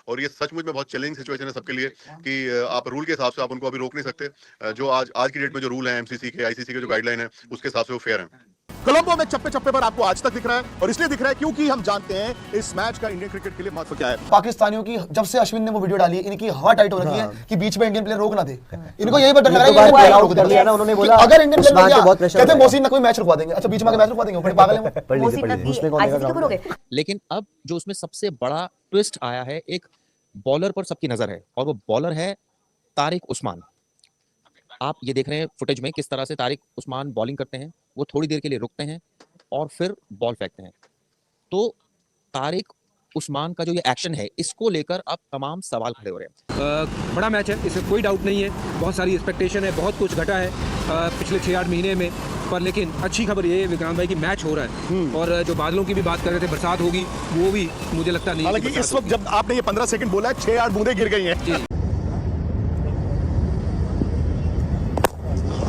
और ये सचमुच में बहुत चैलेंजिंग सिचुएशन है सबके लिए कि आप रूल के हिसाब से आप उनको अभी रोक नहीं सकते। जो आज आज की डेट में जो रूल है एमसीसी के, आईसीसी के जो गाइडलाइन है, उसके हिसाब से वो फेयर है। कोलंबो में चप्पे चप्पे पर आपको आज तक दिख रहा है, और इसलिए दिख रहा है क्योंकि हम जानते हैं इस मैच का इंडियन क्रिकेट के लिए महत्व क्या है। पाकिस्तानियों की जब से अश्विन ने वो वीडियो डाली, इनकी हवा टाइट हो रखी है कि बीच में इंडियन प्लेयर रोक ना दे। इनको यही डर लग रहा है रोक दिया ना उन्होंने, बोला अगर इंडियन प्लेयर रोक दिया कहते मोहसिन ना कोई मैच रुकवा देंगे। अच्छा, बीच में मैच रुकवा देंगे, बड़े पागल हैं। लेकिन अब जो उसमें सबसे बड़ा ट्विस्ट आया है, एक बॉलर पर सबकी नजर है और वो बॉलर है तारिक उस्मान। आप ये देख रहे हैं फुटेज में किस तरह से तारिक उस्मान बॉलिंग करते हैं। वो थोड़ी देर के लिए रुकते हैं और फिर बॉल फेंकते हैं। तो तारिक उस्मान का जो ये एक्शन है, इसको लेकर अब तमाम सवाल खड़े हो रहे हैं। बड़ा मैच है, इसमें कोई डाउट नहीं है। बहुत सारी एक्सपेक्टेशन है, बहुत कुछ घटा है पिछले 6-8 महीने में। पर लेकिन अच्छी खबर ये है विक्रांत भाई की मैच हो रहा है। और जो बादलों की भी बात कर रहे थे, बरसात होगी, वो भी मुझे लगता नहीं। हालांकि इस वक्त जब आपने ये 15 सेकंड बोला है, 6-8 बूंदे गिर गई हैं।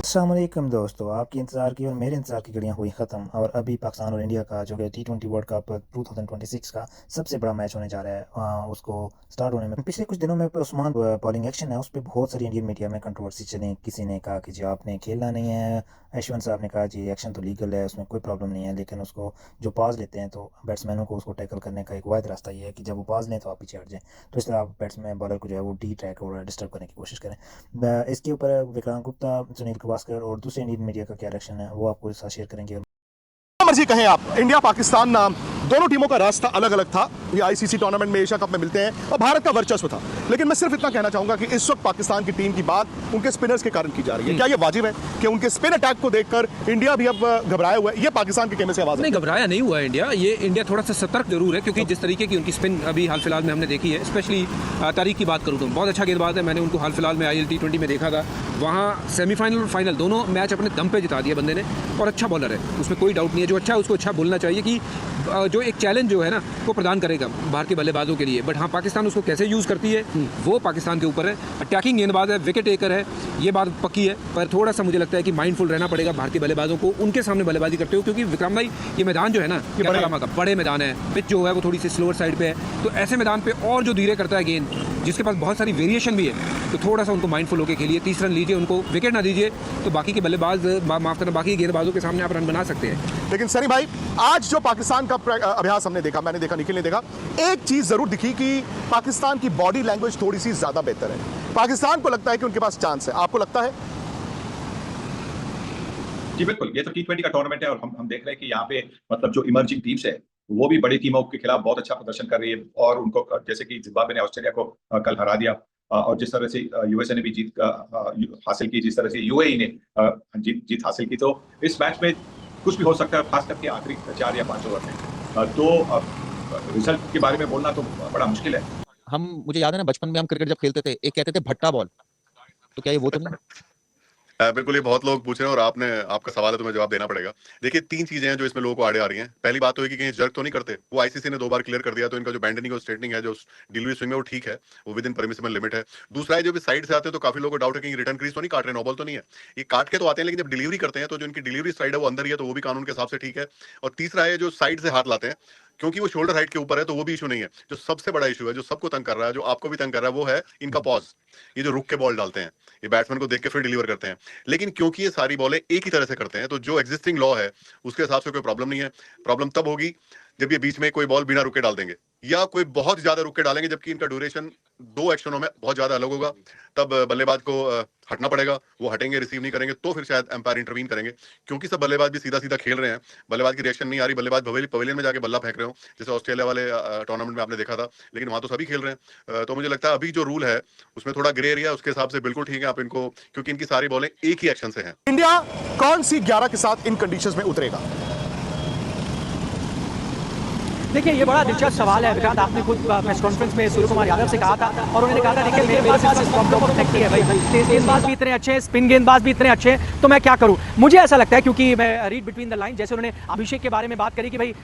अस्सलाम वालेकुम दोस्तों, आपकी इंतज़ार की और मेरे इंतज़ार की घड़ियाँ हुई ख़त्म और अभी पाकिस्तान और इंडिया का जो कि T20 वर्ल्ड कप 2026 का सबसे बड़ा मैच होने जा रहा है, उसको स्टार्ट होने में पिछले कुछ दिनों में उस्मान बॉलिंग एक्शन है, उस पर बहुत सारी इंडियन मीडिया में कंट्रोवर्सी चली। किसी ने कहा कि जी आपने खेलना नहीं है, यशवंत साहब ने कहा जी एक्शन तो लीगल है, उसमें कोई प्रॉब्लम नहीं है, लेकिन उसको जो पास लेते हैं तो बैट्समैनों को उसको टैकल करने का एक वाहिद रास्ता ये है कि जब वो पास लें तो आप पीछे हट जाएँ। तो इस तरह आप बैट्समैन बॉलर को जो है वो डी ट्रैक और डिस्टर्ब करने की कोशिश करें। इसके ऊपर विक्रांत गुप्ता, सुनील गावस्कर और दूसरे इंडियन मीडिया का क्या रिएक्शन है वो आपको साथ शेयर करेंगे। मर्जी कहें आप, इंडिया पाकिस्तान दोनों टीमों का रास्ता अलग अलग था। ये आईसीसी टूर्नामेंट में, एशिया कप में मिलते हैं और भारत का वर्चस्व था। लेकिन मैं सिर्फ इतना कहना चाहूंगा कि इस वक्त पाकिस्तान की टीम की बात उनके स्पिनर्स के कारण की जा रही है। क्या ये वाजिब है कि उनके स्पिन अटैक को देखकर इंडिया भी अब घबराया हुआ है? ये पाकिस्तान की टीम से आवाज नहीं, घबराया नहीं हुआ है इंडिया। ये इंडिया थोड़ा सा सतर्क जरूर है, क्योंकि जिस तरीके की उनकी स्पिन अभी हाल फिलहाल में हमने देखी है, स्पेशली तारिक की बात करूँ तो बहुत अच्छा गेंदबाज है। मैंने उनको हाल फिलहाल में IL T20 में देखा था, वहाँ सेमीफाइनल और फाइनल दोनों मैच अपने दम पे जिता दिया बंदे ने, और अच्छा बॉलर है, उसमें कोई डाउट नहीं है। जो अच्छा है उसको अच्छा बोलना चाहिए कि जो एक चैलेंज जो है ना वो प्रदान करेगा भारतीय बल्लेबाजों के लिए। बट हाँ, पाकिस्तान उसको कैसे यूज़ करती है वो पाकिस्तान के ऊपर है। अटैकिंग गेंदबाज है, विकेट टेकर है, ये बात पक्की है। पर थोड़ा सा मुझे लगता है कि माइंडफुल रहना पड़ेगा भारतीय बल्लेबाजों को उनके सामने बल्लेबाजी करते हो, क्योंकि विक्रम भाई ये मैदान जो है ना, बड़े मैदान है, पिच जो है वो थोड़ी सी स्लोअर साइड पे है। तो ऐसे मैदान पे और जो धीरे करता है गेंद, जिसके पास बहुत सारी वेरिएशन भी है, तो थोड़ा सा उनको माइंडफुल होकर खेलिए। 30 रन लीजिए, उनको विकेट ना दीजिए, तो बाकी के बल्लेबाज माफ करना, बाकी गेंदबाजों के सामने आप रन बना सकते हैं। लेकिन सनी भाई, आज जो पाकिस्तान का अभ्यास हमने देखा, मैंने देखा, निखिल ने देखा, एक चीज जरूर दिखी कि पाकिस्तान की बॉडी लैंग्वेज थोड़ी सी ज्यादा बेहतर है। पाकिस्तान को लगता है कि उनके पास चांस है, आपको लगता है? जी बिल्कुल, ये तो T20 का टूर्नामेंट है और हम देख रहे हैं कि यहाँ पे मतलब जो इमर्जिंग टीम्स है वो भी बड़ी टीमों के खिलाफ बहुत अच्छा प्रदर्शन कर रही है। और उनको जैसे कि जिम्बाब्वे ने ऑस्ट्रेलिया को कल हरा दिया, और जिस तरह से यूएसए ने भी जीत हासिल की, जिस तरह से यूएई ने जीत हासिल की, तो इस मैच में कुछ भी हो सकता है, खास करके आखिरी 4 या 5 ओवर में। तो रिजल्ट के बारे में बोलना तो बड़ा मुश्किल है। मुझे याद है ना, बचपन में हम क्रिकेट जब खेलते थे, एक कहते थे भट्टा बॉल, तो क्या ये वो तो नहीं? बिल्कुल, ये बहुत लोग पूछ रहे हैं और आपका सवाल है तो मैं जवाब देना पड़ेगा। देखिए, 3 चीजें हैं जो इसमें लोगों को आड़े आ रही हैं। पहली बात तो है कि कहीं जर्क तो नहीं करते, वो आईसीसी ने 2 बार क्लियर कर दिया, तो इनका जो बैंडनिंग और स्ट्रेटनिंग है, जो डिलीवरी स्विंग है, वो ठीक है, वो विद इन परमिसिबल लिमिट है। दूसरा है, जो भी साइड से आते हैं तो काफी लोगों को डाउट है कि रिटर्न क्रीज तो नहीं काट रहे, नो बॉल तो नहीं है। ये काट के तो आते हैं, लेकिन जब डिलीवरी करते हैं तो जो इनकी डिलीवरी साइड है वो अंदर ही है, तो वो भी कानून के हिसाब से ठीक है। और तीसरा है, जो साइड से हाथ लाते हैं, क्योंकि वो शोल्डर हाइट के ऊपर है, तो वो भी इशू नहीं है। जो सबसे बड़ा इशू है, जो सबको तंग कर रहा है, जो आपको भी तंग कर रहा है, वो है इनका पॉज। ये जो रुक के बॉल डालते हैं, ये बैट्समैन को देख के फिर डिलीवर करते हैं, लेकिन क्योंकि ये सारी बॉलें एक ही तरह से करते हैं, तो जो एग्जिस्टिंग लॉ है उसके हिसाब से कोई प्रॉब्लम नहीं है। प्रॉब्लम तब होगी जब ये बीच में कोई बॉल बिना रुके डाल देंगे या कोई बहुत ज्यादा रुक के डालेंगे, जबकि इनका ड्यूरेशन 2 एक्शनों में बहुत ज्यादा अलग होगा। तब बल्लेबाज को हटना पड़ेगा, वो हटेंगे, रिसीव नहीं करेंगे, तो फिर शायद एम्पायर इंटरवीन करेंगे। क्योंकि सब बल्लेबाज भी सीधा सीधा खेल रहे हैं, बल्लेबाज की रिएक्शन नहीं आ रही, बल्लेबाज पवेलियन में जाके बल्ला फेंक रहे हो, जैसे ऑस्ट्रेलिया वाले टूर्नामेंट में आपने देखा था, लेकिन वहां तो सभी खेल रहे हैं। तो मुझे लगता है अभी जो रूल है उसमें थोड़ा ग्रे एरिया, उसके हिसाब से बिल्कुल ठीक है आप इनको, क्योंकि इनकी सारी बॉलें एक ही एक्शन से हैं। इंडिया कौन सी 11 के साथ इन कंडीशंस में उतरेगा? देखिए, ये बड़ा दिलचस्प सवाल है विक्रांत। आपने खुद प्रेस कॉन्फ्रेंस में सूर्य कुमार यादव से कहा था और उन्होंने कहा था देखिए मेरे पास इस प्रॉब्लम को प्रोटेक्ट है भाई, तेज गेंदबाज भी इतने अच्छे हैं, स्पिन गेंदबाज भी इतने अच्छे हैं, तो मैं क्या करूं? मुझे ऐसा लगता है, क्योंकि मैं रीड बिटवीन द लाइन, जैसे उन्होंने अभिषेक के बारे में बात करी कि भाई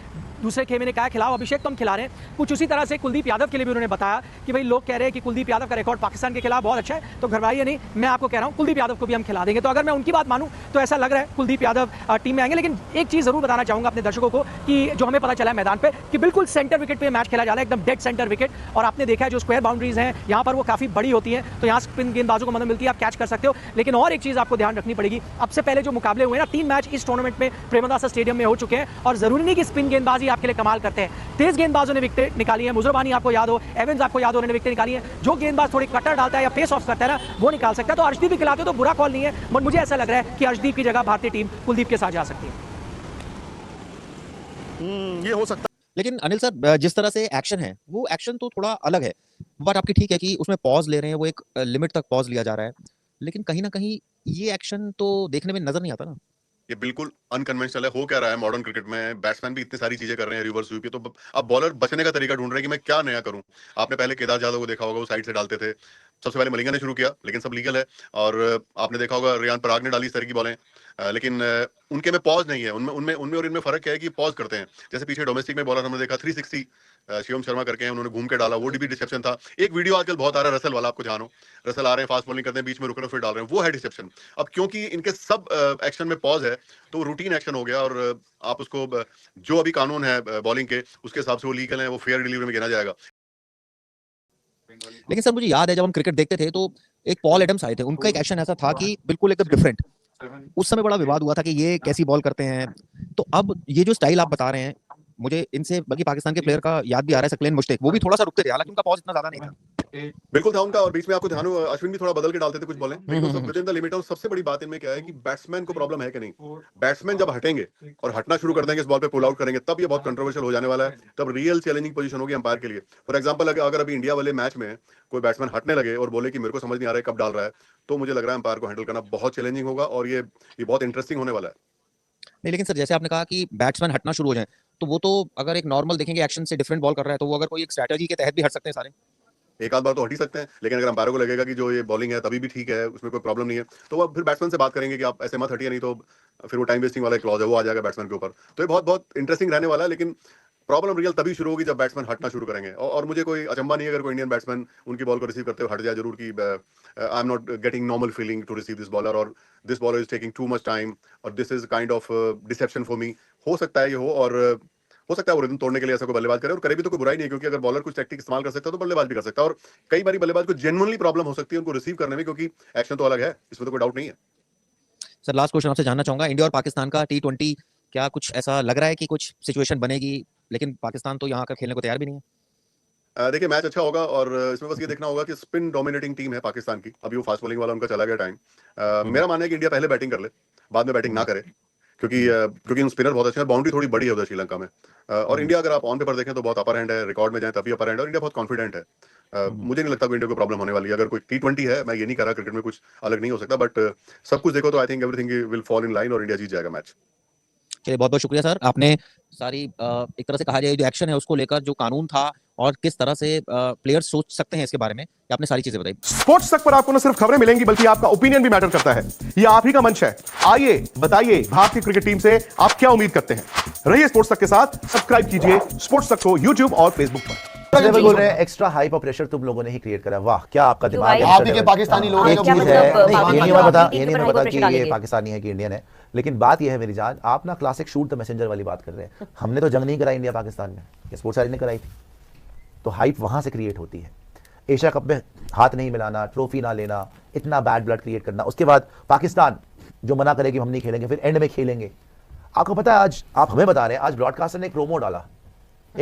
दूसरे खेमे ने कहा खिलाओ अभिषेक तो हम खिला रहे हैं। कुछ उसी तरह से कुलदीप यादव के लिए भी उन्होंने बताया कि भाई लोग कह रहे हैं कि कुलदीप यादव का रिकॉर्ड पाकिस्तान के खिलाफ बहुत अच्छा है, तो घबराइए नहीं, मैं आपको कह रहा हूँ कुलदीप यादव को भी हम खिला देंगे। तो अगर मैं उनकी बात मानूं तो ऐसा लग रहा है कुलदीप यादव टीम में आएंगे। लेकिन एक चीज़ जरूर बताना चाहूंगा अपने दर्शकों को कि जो हमें पता चला है मैदान पे कि बिल्कुल सेंटर विकेट पे मैच खेला जा रहा है, एकदम डेड सेंटर विकेट। और आपने देखा है जो स्क्वायर बाउंड्रीज हैं यहाँ पर वो काफ़ी बड़ी होती हैं, तो यहाँ स्पिन गेंदबाजों को मदद मिलती है, आप कैच कर सकते हो। लेकिन और एक चीज़ आपको ध्यान रखनी पड़ेगी, अब से पहले जो मुकाबले हुए ना 3 मैच इस टूर्नामेंट में प्रेमदासा स्टेडियम में हो चुके हैं, और जरूरी नहीं कि स्पिन गेंदबाजी आपके लिए कमाल करते हैं। तेज गेंदबाजों ने विकेट निकाली है, मुजरबानी आपको याद हो, एवेंस आपको याद हो, उन्होंने विकेट निकाली है। जो गेंदबाज थोड़ी कटर डालता है या फेस ऑफ करता है ना, वो निकाल सकता है। तो अर्शदीप भी खिलाते हो तो बुरा कॉल नहीं है, बट मुझे ऐसा लग रहा है कि अर्शदीप की जगह भारतीय टीम कुलदीप के साथ जा सकती है। ये हो सकता लेकिन अनिल सर, जिस तरह से एक्शन है वो एक्शन तो थोड़ा अलग है। बात आपकी ठीक है कि उसमें पॉज ले रहे हैं, वो एक लिमिट तक पॉज लिया जा रहा है, लेकिन कहीं ना कहीं ये एक्शन तो देखने में नजर नहीं आता ना। ये बिल्कुल अनकन्वेंशनल है। हो क्या रहा है मॉडर्न क्रिकेट में, बैट्समैन भी इतनी सारी चीजें कर रहे हैं रिवर्स स्वीप, तो अब बॉलर बचने का तरीका ढूंढ रहे हैं कि मैं क्या नया करूं। आपने पहले केदार जाधव को देखा होगा, वो साइड से डालते थे। सबसे पहले मलिंगा ने शुरू किया, लेकिन सब लीगल है। और आपने देखा होगा रियान पराग ने डाली इस तरह की बॉलें, लेकिन उनके में पॉज नहीं है। उनमें और इनमें फर्क क्या है कि पॉज करते हैं। जैसे पीछे डोमेस्टिक में बॉलर हमने देखा 360 शिवम शर्मा करके हैं, उन्होंने घूम के डाला, वो भी डिसेप्शन था। एक वीडियो आजकल बहुत आ रहा है रसल वाला, आपको ध्यान हो, रसल आ रहे हैं फास्ट बॉलिंग करते हैं, बीच में रुक रहे हैं फिर डाल रहे हैं, वो है डिसेप्शन। अब क्योंकि इनके सब एक्शन में पॉज है तो रूटीन एक्शन हो गया, और आप उसको जो अभी कानून है बॉलिंग के उसके हिसाब से वो लीगल है, वो फेयर डिलीवरी में गिना जाएगा। लेकिन सर मुझे याद है जब हम क्रिकेट देखते थे तो एक पॉल एडम्स आए थे, उनका एक एक्शन ऐसा था कि बिल्कुल एकदम डिफरेंट। उस समय बड़ा विवाद हुआ था कि ये कैसी बॉल करते हैं। तो अब ये जो स्टाइल आप बता रहे हैं, मुझे इनसे बल्कि पाकिस्तान के प्लेयर का याद भी आ रहा है, सकलेन मुश्ताक, वो भी थोड़ा सा रुकते थे, हालांकि उनका पॉज इतना ज्यादा नहीं था। बिल्कुल था उनका, और बीच में आपको ध्यान हो अश्विन भी थोड़ा बदल के डालते थे कुछ बॉलें, विद इन द लिमिट। और सबसे बड़ी बात इनमें क्या है कि बैट्समैन को प्रॉब्लम है कि नहीं, बैट्समैन जब हटेंगे और हटना शुरू कर देंगे, इस बॉल पे पुल आउट करेंगे, तब ये बहुत कंट्रोवर्शियल हो जाने वाला है। तब रियल चैलेंजिंग पोजीशन होगी अंपायर के लिए। फॉर एग्जांपल अगर अभी इंडिया वाले मैच में कोई बैट्समैन हटने लगे और बोले कि मेरे को समझ नहीं आ रहा है कब डाल रहा है, तो मुझे लग रहा है अंपायर को हैंडल करना बहुत चैलेंजिंग होगा, और ये बहुत इंटरेस्टिंग होने वाला है। नहीं, लेकिन सर जैसे आपने कहा कि बैट्समैन हटना शुरू हो जाए, तो वो तो अगर एक नॉर्मल देखेंगे एक्शन से डिफरेंट बॉल कर रहा है, तो वो अगर कोई एक स्ट्रैटेजी के तहत भी हट सकते हैं सारे। एक आध बार तो हट ही सकते हैं, लेकिन अगर अंपायर को लगेगा कि जो ये बॉलिंग है तभी भी ठीक है, उसमें कोई प्रॉब्लम नहीं है, तो वो फिर बैट्समैन से बात करेंगे कि आप ऐसे मत हटिए, नहीं तो फिर वो टाइम वेस्टिंग वाला क्लॉज है वो आ जाएगा बैट्समैन के ऊपर। तो ये बहुत बहुत इंटरेस्टिंग रहने वाला है, लेकिन प्रॉब्लम रियल तभी शुरू होगी जब बैट्समैन हटना शुरू करेंगे। और मुझे कोई अचंबा नहीं है अगर कोई इंडियन बैट्समैन उनकी बॉल को रिसीव करते हुए हट जाए जरूर, कि I am not getting normal feeling to receive this bowler, और this bowler is taking too much time, और this is kind of deception for me. हो सकता है ये हो, और हो सकता है वो रिदम तोड़ने के लिए ऐसा कोई बल्लेबाज करे, और करे भी तो कोई बुराई नहीं है, क्योंकि अगर बॉलर कुछ टेक्निक इस्तेमाल कर सकता है तो बल्लेबाज भी कर सकता है। और कई बार बल्लेबाज को जेन्युइनली प्रॉब्लम हो सकती है उनको रिसीव करने में, क्योंकि एक्शन तो अलग है, इसमें तो कोई डाउट नहीं है। सर लास्ट क्वेश्चन आपसे जानना चाहूंगा, इंडिया और पाकिस्तान का T20 क्या कुछ ऐसा लग रहा है कि कुछ सिचुएशन बनेगी, लेकिन पाकिस्तान तो यहाँ का खेलने को तैयार भी नहीं है। देखिए मैच अच्छा होगा, और इसमें बस ये देखना होगा कि स्पिन डोमिनेटिंग टीम है पाकिस्तान की, अभी वो फास्ट बॉलिंग वाला उनका चला गया टाइम। मेरा मानना है कि इंडिया पहले बैटिंग कर ले, बाद में बैटिंग ना करे, क्योंकि स्पिनर बहुत अच्छे हैं, बाउंड्री थोड़ी बड़ी है उधर श्रीलंका में। और इंडिया अगर आप ऑन पेपर देखें तो बहुत अपर हैंड है, रिकॉर्ड में जाए तभी अपर हैंड है, और इंडिया बहुत कॉन्फिडेंट है। मुझे नहीं लगता कोई इंडिया को प्रॉब्लम होने वाली है। अगर कोई T20 है, मैं ये नहीं कह रहा क्रिकेट में कुछ अलग नहीं हो सकता, बट सब कुछ देखो तो I think everything will fall in line और इंडिया जीत जाएगा मैच। चलिए बहुत बहुत शुक्रिया सर, आपने सारी एक तरह से कहा जाए जो एक्शन है उसको लेकर, जो कानून था और किस तरह से प्लेयर्स सोच सकते हैं इसके बारे में, आपने सारी चीजें बताई। स्पोर्ट्स तक पर आपको न सिर्फ खबरें मिलेंगी बल्कि आपका ओपिनियन भी मैटर करता है। ये आप ही का मंच है। आइए बताइए भारतीय क्रिकेट टीम से आप क्या उम्मीद करते हैं। रहिए स्पोर्ट्स तक के साथ, सब्सक्राइब कीजिए स्पोर्ट्स तक को यूट्यूब और फेसबुक पर। बोल रहे हैं एक्स्ट्रा हाइप और प्रेशर तुम लोगों ने ही क्रिएट करा। वाह क्या आपका दिमाग है। आप ही के पाकिस्तानी लोग हैं जो ये नहीं पता ये ये नहीं पता कि ये पाकिस्तानी है कि इंडियन है, लेकिन बात ये है मेरी जान, आप ना क्लासिक शूट द मैसेंजर वाली बात कर रहे हैं। हमने तो जंग नहीं कराई इंडिया पाकिस्तान में, ये स्पोर्ट्स वाली ने कराई थी, तो हाइप वहां से क्रिएट होती है। एशिया कप में हाथ नहीं मिलाना, ट्रॉफी ना लेना, इतना बैड ब्लड क्रिएट करना, उसके बाद पाकिस्तान जो मना करे कि हम नहीं खेलेंगे, फिर एंड में खेलेंगे। आपको पता है आज आप हमें बता रहे हैं, आज ब्रॉडकास्टर ने एक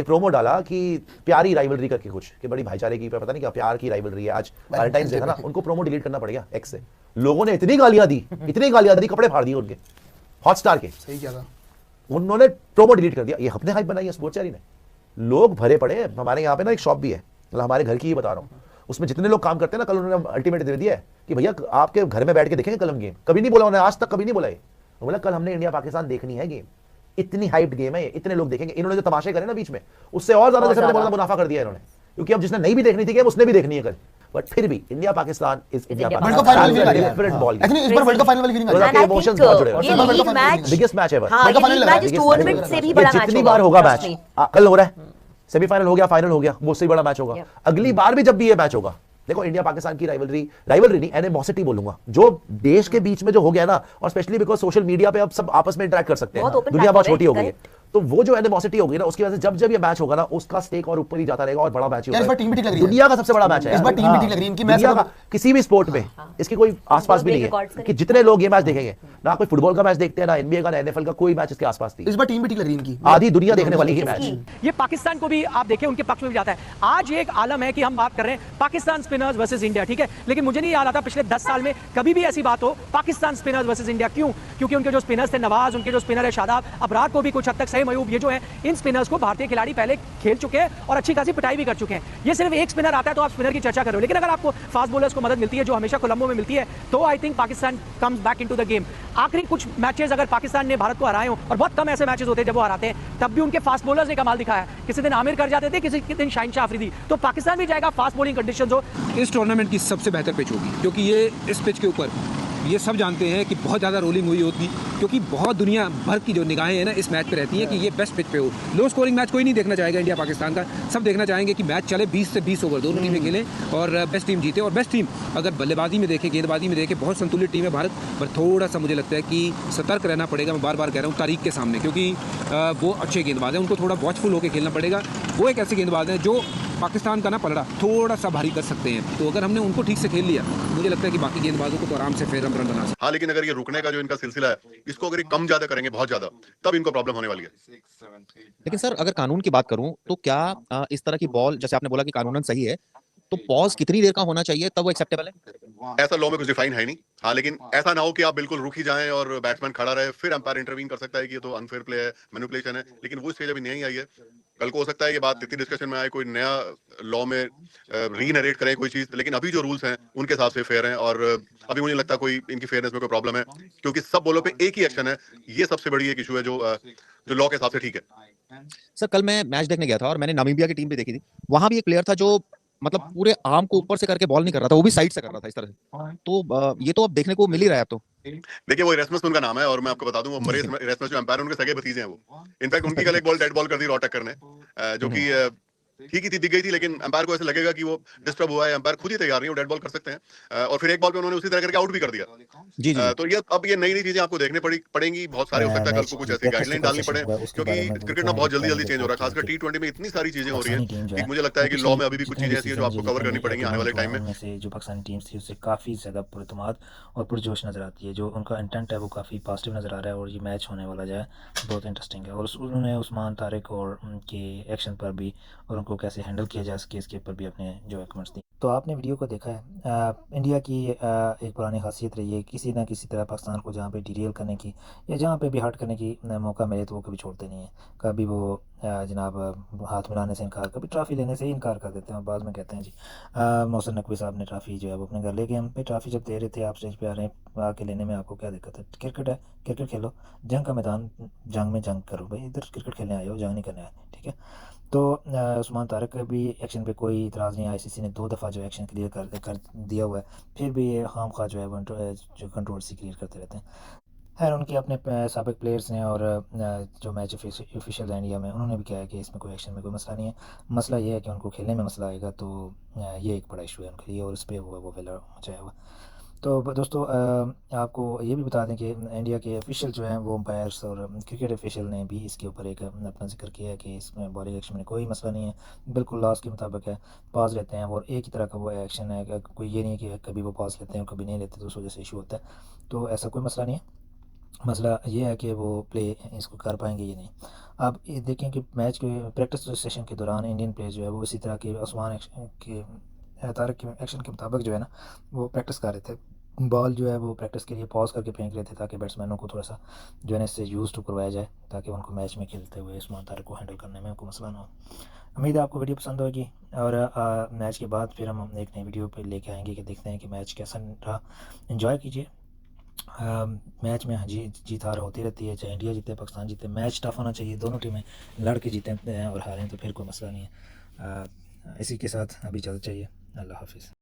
प्रोमो डाला कि प्यारी राइवलरी करके कुछ, कि बड़ी भाईचारे की पता नहीं क्या प्यार की राइवलरी है। आज वैलेंटाइन डे था ना, उनको प्रोमो डिलीट करना पड़ेगा एक्स से। लोगों ने इतनी गालियां दी, कपड़े फाड़ दिए उनके हॉटस्टार के। सही क्या था, उन्होंने प्रोमो डिलीट कर दिया। ये अपने हाइप बनाई है स्पोर्ट्सचारी ने, लोग भरे पड़े। हमारे यहाँ पे ना एक शॉप भी है, मतलब हमारे घर की ही बता रहा हूँ, उसमें जितने लोग काम करते हैं ना, कल उन्होंने अल्टीमेट दे दिया है कि भैया आपके घर में बैठ के देखेंगे कल हम गेम। कभी नहीं बोला उन्होंने, आज तक कभी नहीं बोला है। बोला कल हमने इंडिया पाकिस्तान देखनी है गेम, इतनी हाइप्ड गेम है ये, इतने लोग देखेंगे। इन्होंने जो तमाशे करे ना बीच में, उससे और ज्यादा जैसे मुनाफा कर दिया इन्होंने, क्योंकि अब जिसने नहीं भी देखनी थी गेम उसने भी देखनी है कल। बट फिर भी India Pakistan is India world cup final भी डिफरेंट बॉल एक्चुअली इस बार वर्ल्ड कप फाइनल वाली फीलिंग आ रही है। के इमोशंस बहुत जुड़े हुए हैं। ये मैच बिगेस्ट मैच एवर हाँ, वर्ल्ड कप ये फाइनल लीग लगा मैच है, इस टूर्नामेंट से भी बड़ा मैच जितनी बार होगा मैच कल हो रहा है, सेमीफाइनल हो गया, फाइनल हो गया, वो उससे बड़ा मैच होगा। अगली बार भी जब भी ये मैच होगा, देखो इंडिया पाकिस्तान की राइवलरी नहीं एनिमोसिटी बोलूंगा, जो देश के बीच में जो हो गया ना, और स्पेशली बिकॉज सोशल मीडिया पे अब सब आपस में इंटरेक्ट कर सकते हैं, दुनिया बहुत छोटी हो गई है, तो वो जो एनिमोसिटी होगी ना, उसकी वजह से जब जब ये मैच होगा ना, उसका स्टेक और ऊपर ही जाता रहेगा और बड़ा मैच इस बार टीम भी ठीक लग रही है, दुनिया का सबसे बड़ा मैच है इस बार टीम भी ठीक लग रही है इनकी। मैच दुनिया का किसी भी स्पोर्ट में इसकी कोई आसपास भी नहीं है कि जितने लोग ये मैच देखेंगे ना, कोई फुटबॉल का मैच देखते हैं ना एनबीए का ना एनएफएल का, कोई मैच इसके आसपास नहीं। इस बार टीम भी ठीक लग रही है इनकी, आधी दुनिया देखने वाली है मैच। ये पाकिस्तान को भी आप देखें उनके पक्ष में भी जाता है। आज एक आलम है कि हम बात कर रहे हैं पाकिस्तान स्पिनर्स वर्सेस इंडिया, ठीक है, लेकिन मुझे नहीं याद आता पिछले 10 साल में कभी भी ऐसी बात हो पाकिस्तान स्पिनर्स वर्सेस इंडिया। क्यों? क्योंकि उनके जो स्पिनर्स थे नवाज, उनके जो स्पिनर है शादाब, अबरार को भी कुछ हद तक सही मयूब, ये जो है इन स्पिनर्स को भारतीय खिलाड़ी पहले खेल चुके हैं और अच्छी खासी पिटाई भी कर चुके हैं। ये सिर्फ एक स्पिनर आता है तो आप स्पिनर की चर्चा कर रहे हो, लेकिन अगर आपको फास्ट बॉलर्स को मदद मिलती है जो हमेशा कोलंबो में मिलती है, तो I think Pakistan comes back into the game. आखिरी कुछ मैचेस अगर पाकिस्तान ने भारत को हराए हो, और बहुत कम ऐसे मैचेस होते हैं जब वो हराते हैं, तब भी उनके फास्ट बॉलर्स ने कमाल दिखाया। किसी दिन आमिर कर जाते थे, किसी दिन शाहीन शाह अफरीदी, तो पाकिस्तान भी जाएगा फास्ट बॉलिंग कंडीशंस हो। इस टूर्नामेंट की सबसे बेहतर पिच होगी, क्योंकि ये इस पिच के ऊपर ये सब जानते हैं कि बहुत ज़्यादा रोलिंग हुई होती, क्योंकि बहुत दुनिया भर की जो निगाहें हैं ना इस मैच पे रहती हैं कि ये बेस्ट पिच पे हो। लो स्कोरिंग मैच कोई नहीं देखना चाहेगा इंडिया पाकिस्तान का, सब देखना चाहेंगे कि मैच चले 20 से 20 ओवर, दोनों टीमें खेलें और बेस्ट टीम जीते। और बेस्ट टीम अगर बल्लेबाजी में देखें, गेंदबाजी में देखें, बहुत संतुलित टीम है भारत, पर थोड़ा सा मुझे लगता है कि सतर्क रहना पड़ेगा। मैं बार बार कह रहा हूँ तारीख के सामने, क्योंकि वो अच्छे गेंदबाज हैं, उनको थोड़ा वॉचफुल होकर खेलना पड़ेगा। वो एक ऐसे गेंदबाज हैं जो पाकिस्तान का ना पलड़ा थोड़ा सा भारी कर सकते हैं, तो अगर हमने उनको ठीक से खेल लिया, मुझे लगता है कि बाकी गेंदबाजों को तो आराम से फेर रन बना सकते हैं। हाँ, लेकिन अगर ये रुकने का जो इनका सिलसिला है, इसको अगर ये कम ज्यादा करेंगे बहुत ज्यादा, तब इनको प्रॉब्लम होने वाली है। लेकिन सर अगर कानून की बात करूं तो क्या इस तरह की बॉल, जैसे आपने बोला कि कानूनन सही है, तो पॉज कितनी देर का होना चाहिए तब वो एक्सेप्टेबल है? ऐसा लॉ में कुछ डिफाइन है नहीं। हाँ, लेकिन ऐसा ना हो कि आप बिल्कुल रुक ही जाएं और बैट्समैन खड़ा रहे, फिर अंपायर इंटरवीन कर सकता है कि ये तो अनफेयर प्ले है, मैनिपुलेशन है, लेकिन वो स्टेज अभी नहीं आई है। कल को हो सकता है ये बात इतनी डिस्कशन में आए, कोई नया लॉ में रीनरेट करें कोई चीज, लेकिन अभी जो रूल्स हैं उनके हिसाब से फेयर हैं, और अभी मुझे लगता है कोई इनकी फेयरनेस में कोई प्रॉब्लम है, क्योंकि सब बॉलों पे एक ही एक्शन है। ये सबसे बड़ी एक इशू है जो लॉ के हिसाब से ठीक है। सर कल मैं मैच देखने गया था और मैंने नामीबिया की टीम भी देखी थी, वहां भी एक प्लेयर था जो मतलब पूरे आर्म को ऊपर से करके बॉल नहीं कर रहा था, वो भी साइड से कर रहा था इस तरह से। तो ये तो अब देखने को मिल ही रहा है अब तो। देखिए, वो इरेस्मस उनका नाम है, और मैं आपको बता दूं वो मरे इरेस्मस जो अंपायर उनके सगे भतीजे हैं वो। इनफैक्ट उनकी कल एक बॉल डेड बॉल कर दी रॉ टक्कर ने, जो कि ठीक ही थी, दिख गई थी, लेकिन अंपायर को ऐसे लगेगा कि वो डिस्टर्ब हुआ है, अंपायर खुद ही तैयार नहीं, वो डेड बॉल कर सकते हैं, और फिर एक बॉल पे उन्होंने उसी तरह करके आउट भी कर दिया। जी जी। तो ये अब ये नई नई चीजें आपको देखने पड़ेंगी, बहुत सारे हो सकता है कल को कुछ ऐसी गाइडलाइन डालनी पड़े, क्योंकि क्रिकेट ना बहुत जल्दी जल्दी चेंज हो रहा है, खासकर T20 में इतनी सारी चीजें हो रही हैं कि मुझे लगता है कि लॉ में अभी भी कुछ चीजें ऐसी हैं जो आपको कवर करनी पड़ेंगी आने वाले टाइम में। से जो पाकिस्तानी टीम थी उससे काफ़ी ज़्यादा पुरतमाद और पुरजोश नज़र आती है, जो उनका इंटेंट है वो काफ़ी पॉजिटिव नज़र आ रहा है, और ये मैच होने वाला जो है बहुत इंटरेस्टिंग है। और उन्होंने उस्मान तारिक और उनके एक्शन पर भी और उनको कैसे हैंडल किया जा सके इसके ऊपर भी अपने जो है कमेंट्स दी। तो आपने वीडियो को देखा है, इंडिया की एक पुरानी खासियत रही है किसी ना किसी तरह पाकिस्तान को जहाँ पे डिरेल करने की या जहाँ पे भी हर्ट करने की मौका मिले तो वो कभी छोड़ते नहीं है। कभी वो जनाब हाथ मिलाने से इनकार, कभी ट्रॉफ़ी लेने से ही इनकार कर देते हैं, और बाद में कहते हैं जी मोहसिन नकवी साहब ने ट्रॉफ़ी जो है वो अपने घर ले गए, हम पे ट्रॉफ़ी जब दे रहे थे आप स्टेज पे आ रहे हैं, आके लेने में आपको क्या दिक्कत है? क्रिकेट है, क्रिकेट खेलो, जंग का मैदान, जंग में जंग करो भाई, इधर क्रिकेट खेलने आए हो, जंग नहीं करने आए, ठीक है। तो उस्मान तारिक का भी एक्शन पे कोई इतराज़ नहीं, आईसीसी ने 2 दफ़ा जो एक्शन क्लियर कर दिया हुआ है, फिर भी ये खाम खा जो है वो जो कंट्रोवर्सी क्रिएट करते रहते हैं। खैर उनके अपने साबिक प्लेयर्स हैं और जो मैच ऑफिशियल है इंडिया में, उन्होंने भी कहा है कि इसमें कोई एक्शन में कोई मसला नहीं है, मसला ये है कि उनको खेलने में मसला आएगा, तो ये एक बड़ा इशू है उनके लिए, और इस पर वो वेलर मचाया हुआ। तो दोस्तों आपको ये भी बता दें कि इंडिया के ऑफिशियल जो हैं वो अंपायर्स और क्रिकेट ऑफिशियल ने भी इसके ऊपर एक अपना जिक्र किया है कि इसमें बॉलिंग एक्शन में कोई मसला नहीं है, बिल्कुल लॉस के मुताबिक है, पॉज लेते हैं, और एक ही तरह का वो एक्शन है, कोई ये नहीं कि कभी वो पॉज लेते हैं कभी नहीं लेते, तो उस वजह से इशू होता है। तो ऐसा कोई मसला नहीं है, मसला ये है कि वो प्ले इसको कर पाएंगे ये नहीं। आप ये देखें कि मैच के प्रैक्टिस सेशन के दौरान इंडियन प्लेयर जो है वो इसी तरह के उस्मान के तारिक के एक्शन के मुताबिक जो है ना वो प्रैक्टिस कर रहे थे, बॉल जो है वो प्रैक्टिस के लिए पॉज करके फेंक रहे थे, ताकि बैट्समैनों को थोड़ा सा जो है ना इससे यूज़ टू करवाया जाए, ताकि उनको मैच में खेलते हुए उस्मान तारिक को हैंडल करने में उनको मसला ना हो। उम्मीद है आपको वीडियो पसंद होगी, और मैच के बाद फिर हम एक नई वीडियो पे लेके आएंगे कि देखते हैं कि मैच कैसा रहा। एंजॉय कीजिए, मैच में जीत हार होती रहती है, चाहे इंडिया जीते पाकिस्तान जीते, मैच टफ होना चाहिए, दोनों टीमें लड़ के जीतें और हारें तो फिर कोई मसला नहीं है। इसी के साथ अभी इजाज़त चाहिए, अल्लाह हाफिज़।